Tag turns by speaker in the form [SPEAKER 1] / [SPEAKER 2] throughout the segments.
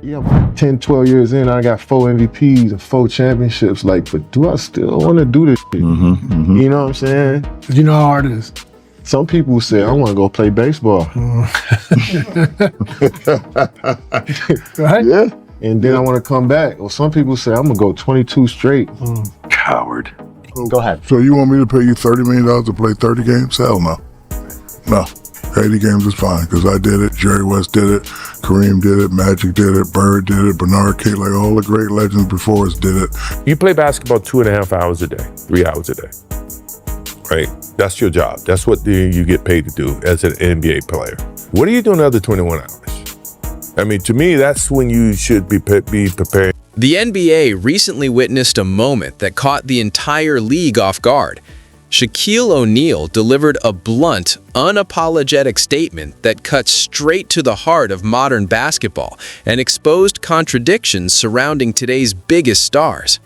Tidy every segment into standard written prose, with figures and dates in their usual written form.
[SPEAKER 1] Yeah, I'm 10, 12 years in, I got 4 MVPs and 4 championships. Like, but do I still want to do this shit? You know what I'm saying?
[SPEAKER 2] You know how hard it is.
[SPEAKER 1] Some people say, I want to go play baseball.
[SPEAKER 2] Right?
[SPEAKER 1] Yeah. And then I want to come back. Or some people say, I'm going to go 22 straight.
[SPEAKER 3] Coward.
[SPEAKER 1] Go ahead.
[SPEAKER 4] So you want me to pay you $30 million to play 30 games? Hell no. No. 80 games is fine, because I did it, Jerry West did it, Kareem did it, Magic did it, Bird did it, Bernard King, like all the great legends before us did it.
[SPEAKER 3] You play basketball 2.5 hours a day, 3 hours a day, right? That's your job. That's what you get paid to do as an NBA player. What are you doing the other 21 hours? I mean, to me, that's when you should be prepared.
[SPEAKER 5] The NBA recently witnessed a moment that caught the entire league off guard. Shaquille O'Neal delivered a blunt, unapologetic statement that cut straight to the heart of modern basketball and exposed contradictions surrounding today's biggest stars.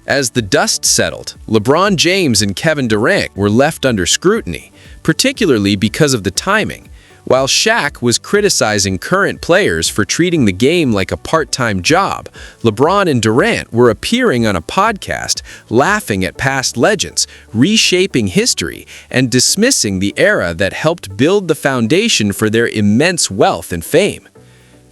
[SPEAKER 5] As the dust settled, LeBron James and Kevin Durant were left under scrutiny, particularly because of the timing. While Shaq was criticizing current players for treating the game like a part-time job, LeBron and Durant were appearing on a podcast, laughing at past legends, reshaping history, and dismissing the era that helped build the foundation for their immense wealth and fame.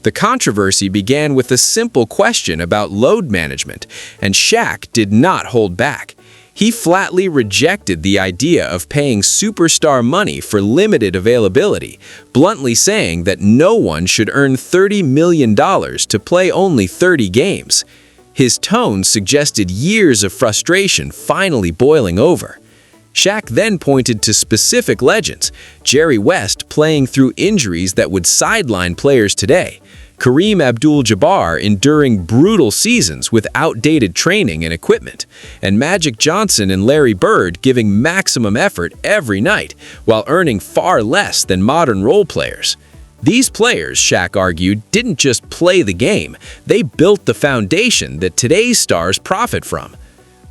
[SPEAKER 5] The controversy began with a simple question about load management, and Shaq did not hold back. He flatly rejected the idea of paying superstar money for limited availability, bluntly saying that no one should earn $30 million to play only 30 games. His tone suggested years of frustration finally boiling over. Shaq then pointed to specific legends, Jerry West playing through injuries that would sideline players today, Kareem Abdul-Jabbar enduring brutal seasons with outdated training and equipment, and Magic Johnson and Larry Bird giving maximum effort every night while earning far less than modern role players. These players, Shaq argued, didn't just play the game, they built the foundation that today's stars profit from.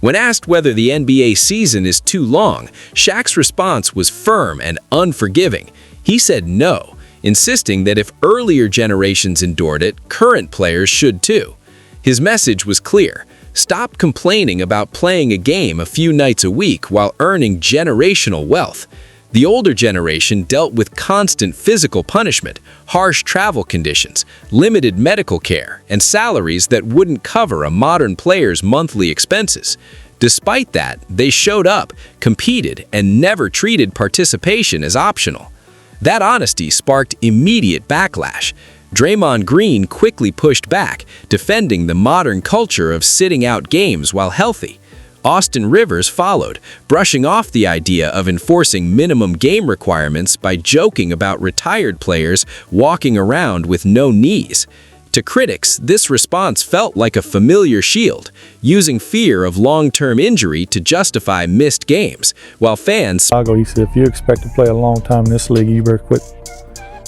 [SPEAKER 5] When asked whether the NBA season is too long, Shaq's response was firm and unforgiving. He said no, insisting that if earlier generations endured it, current players should too. His message was clear: stop complaining about playing a game a few nights a week while earning generational wealth. The older generation dealt with constant physical punishment, harsh travel conditions, limited medical care, and salaries that wouldn't cover a modern player's monthly expenses. Despite that, they showed up, competed, and never treated participation as optional. That honesty sparked immediate backlash. Draymond Green quickly pushed back, defending the modern culture of sitting out games while healthy. Austin Rivers followed, brushing off the idea of enforcing minimum game requirements by joking about retired players walking around with no knees. To critics, this response felt like a familiar shield, using fear of long-term injury to justify missed games, while fans...
[SPEAKER 6] He said, if you expect to play a long time in this league, you better quit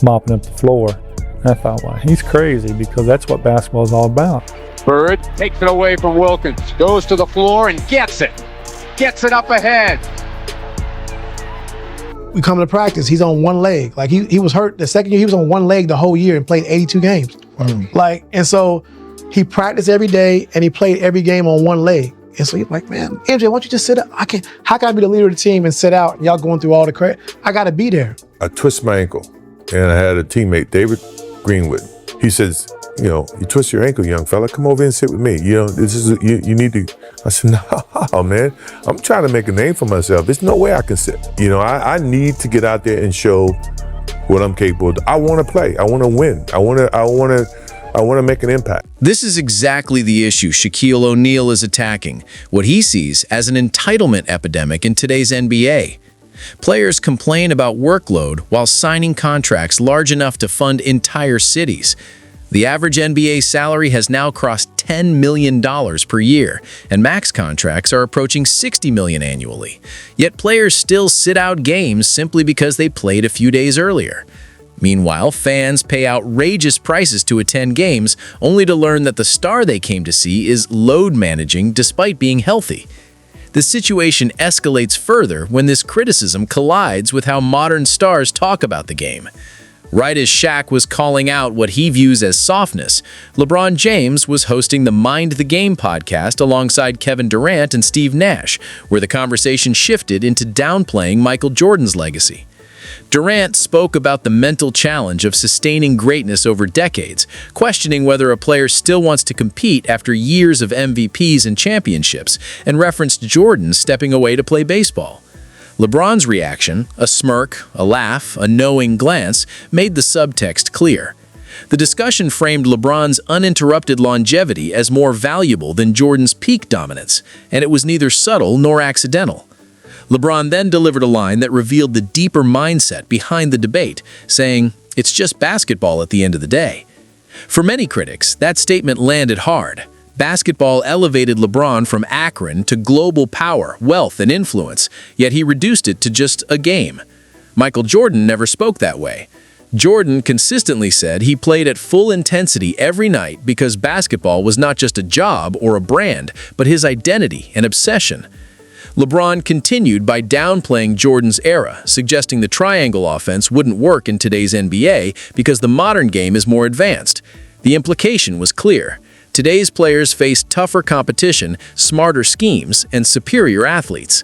[SPEAKER 6] mopping up the floor. And I thought, well, he's crazy, because that's what basketball is all about.
[SPEAKER 7] Bird takes it away from Wilkins, goes to the floor and gets it up ahead.
[SPEAKER 2] We come to practice, he's on one leg. Like he was hurt the second year, he was on one leg the whole year and played 82 games. Like, and so he practiced every day and he played every game on one leg. And so he's like, man, MJ, why don't you just sit up? How can I be the leader of the team and sit out and y'all going through all the credit? I gotta be there.
[SPEAKER 3] I twist my ankle, and I had a teammate, David Greenwood. He says, you know, you twist your ankle, young fella, come over and sit with me. You know, this is, you need to. I said, no, man, I'm trying to make a name for myself. There's no way I can sit. You know, I need to get out there and show what I'm capable of. I want to play. I want to win. I want to make an impact.
[SPEAKER 5] This is exactly the issue Shaquille O'Neal is attacking, what he sees as an entitlement epidemic in today's NBA. Players complain about workload while signing contracts large enough to fund entire cities. The average NBA salary has now crossed $10 million per year, and max contracts are approaching $60 million annually. Yet players still sit out games simply because they played a few days earlier. Meanwhile, fans pay outrageous prices to attend games, only to learn that the star they came to see is load managing despite being healthy. The situation escalates further when this criticism collides with how modern stars talk about the game. Right as Shaq was calling out what he views as softness, LeBron James was hosting the Mind the Game podcast alongside Kevin Durant and Steve Nash, where the conversation shifted into downplaying Michael Jordan's legacy. Durant spoke about the mental challenge of sustaining greatness over decades, questioning whether a player still wants to compete after years of MVPs and championships, and referenced Jordan stepping away to play baseball. LeBron's reaction, a smirk, a laugh, a knowing glance, made the subtext clear. The discussion framed LeBron's uninterrupted longevity as more valuable than Jordan's peak dominance, and it was neither subtle nor accidental. LeBron then delivered a line that revealed the deeper mindset behind the debate, saying, "It's just basketball at the end of the day." For many critics, that statement landed hard. Basketball elevated LeBron from Akron to global power, wealth, and influence, yet he reduced it to just a game. Michael Jordan never spoke that way. Jordan consistently said he played at full intensity every night because basketball was not just a job or a brand, but his identity and obsession. LeBron continued by downplaying Jordan's era, suggesting the triangle offense wouldn't work in today's NBA because the modern game is more advanced. The implication was clear. Today's players face tougher competition, smarter schemes, and superior athletes.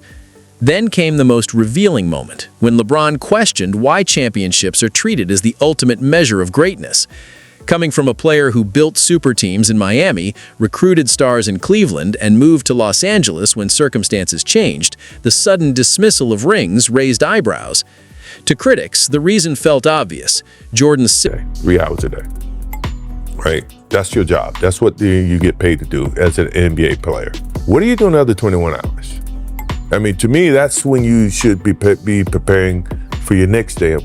[SPEAKER 5] Then came the most revealing moment, when LeBron questioned why championships are treated as the ultimate measure of greatness. Coming from a player who built super teams in Miami, recruited stars in Cleveland, and moved to Los Angeles when circumstances changed, the sudden dismissal of rings raised eyebrows. To critics, the reason felt obvious. Jordan's
[SPEAKER 3] 3 hours a day, right? That's your job. That's what you get paid to do as an NBA player. What are you doing the other 21 hours? I mean, to me, that's when you should be preparing for your next day.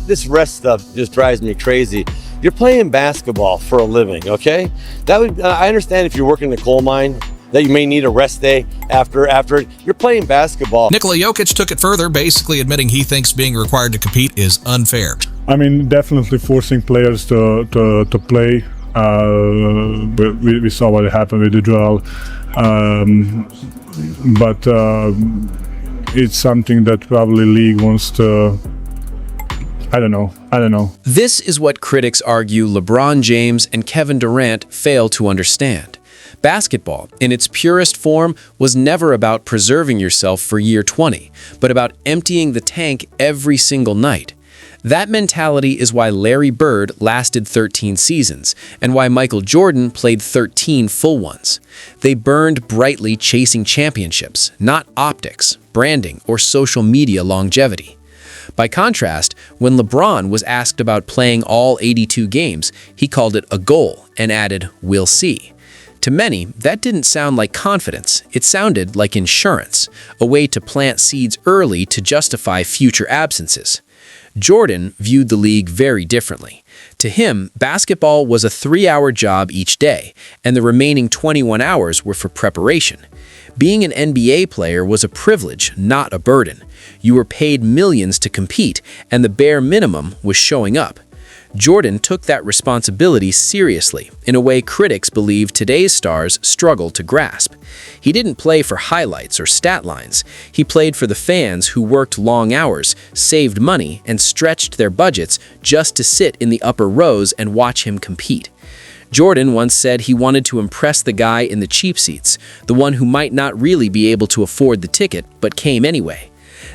[SPEAKER 8] This rest stuff just drives me crazy. You're playing basketball for a living, okay? I understand if you're working in a coal mine that you may need a rest day after it. You're playing basketball.
[SPEAKER 9] Nikola Jokic took it further, basically admitting he thinks being required to compete is unfair.
[SPEAKER 6] I mean, definitely forcing players to play. But we saw what happened with the Joel. But it's something that probably league wants to. I don't know.
[SPEAKER 5] This is what critics argue LeBron James and Kevin Durant fail to understand. Basketball, in its purest form, was never about preserving yourself for year 20, but about emptying the tank every single night. That mentality is why Larry Bird lasted 13 seasons, and why Michael Jordan played 13 full ones. They burned brightly chasing championships, not optics, branding, or social media longevity. By contrast, when LeBron was asked about playing all 82 games, he called it a goal and added, "We'll see." To many, that didn't sound like confidence. It sounded like insurance, a way to plant seeds early to justify future absences. Jordan viewed the league very differently. To him, basketball was a 3-hour job each day, and the remaining 21 hours were for preparation. Being an NBA player was a privilege, not a burden. You were paid millions to compete, and the bare minimum was showing up. Jordan took that responsibility seriously, in a way critics believe today's stars struggle to grasp. He didn't play for highlights or stat lines. He played for the fans who worked long hours, saved money, and stretched their budgets just to sit in the upper rows and watch him compete. Jordan once said he wanted to impress the guy in the cheap seats, the one who might not really be able to afford the ticket but came anyway.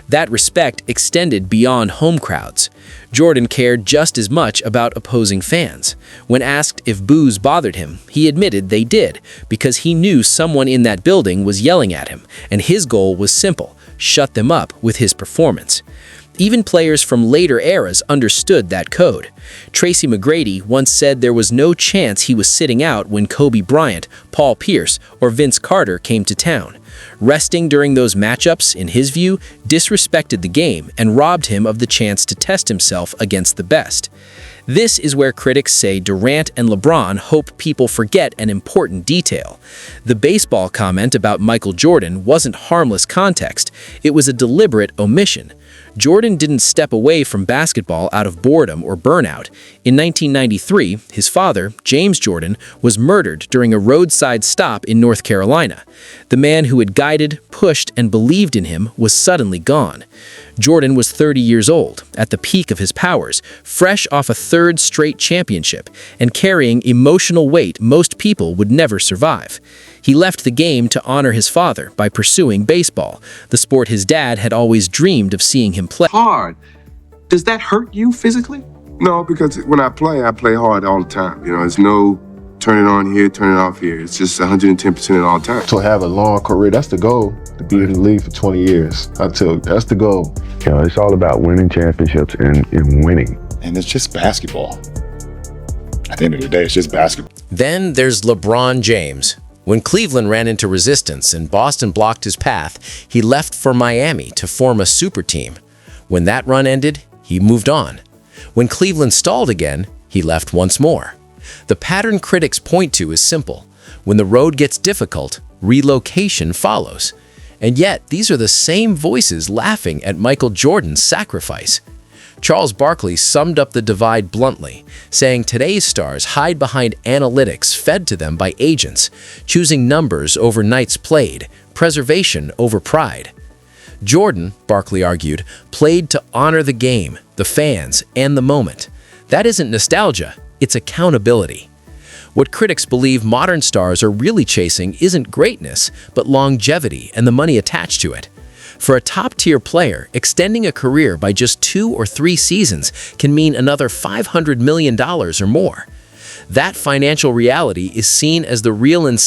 [SPEAKER 5] That respect extended beyond home crowds. Jordan cared just as much about opposing fans. When asked if boos bothered him, he admitted they did, because he knew someone in that building was yelling at him, and his goal was simple: shut them up with his performance. Even players from later eras understood that code. Tracy McGrady once said there was no chance he was sitting out when Kobe Bryant, Paul Pierce, or Vince Carter came to town. Resting during those matchups, in his view, disrespected the game and robbed him of the chance to test himself against the best. This is where critics say Durant and LeBron hope people forget an important detail. The baseball comment about Michael Jordan wasn't harmless context, it was a deliberate omission. Jordan didn't step away from basketball out of boredom or burnout. In 1993, his father, James Jordan, was murdered during a roadside stop in North Carolina. The man who had guided, pushed, and believed in him was suddenly gone. Jordan was 30 years old, at the peak of his powers, fresh off a third straight championship, and carrying emotional weight most people would never survive. He left the game to honor his father by pursuing baseball, the sport his dad had always dreamed of seeing him play.
[SPEAKER 10] Hard. Does that hurt you physically?
[SPEAKER 1] No, because when I play hard all the time. You know, there's no turn it on here, turn it off here. It's just 110% at all times. To have a long career, that's the goal. To be in the league for 20 years. That's the goal.
[SPEAKER 11] You know, it's all about winning championships and winning.
[SPEAKER 12] And it's just basketball. At the end of the day, it's just basketball.
[SPEAKER 5] Then there's LeBron James. When Cleveland ran into resistance and Boston blocked his path, he left for Miami to form a super team. When that run ended, he moved on. When Cleveland stalled again, he left once more. The pattern critics point to is simple. When the road gets difficult, relocation follows. And yet, these are the same voices laughing at Michael Jordan's sacrifice. Charles Barkley summed up the divide bluntly, saying today's stars hide behind analytics fed to them by agents, choosing numbers over nights played, preservation over pride. Jordan, Barkley argued, played to honor the game, the fans, and the moment. That isn't nostalgia, it's accountability. What critics believe modern stars are really chasing isn't greatness, but longevity and the money attached to it. For a top-tier player, extending a career by just 2 or 3 seasons can mean another $500 million or more. That financial reality is seen as the real incentive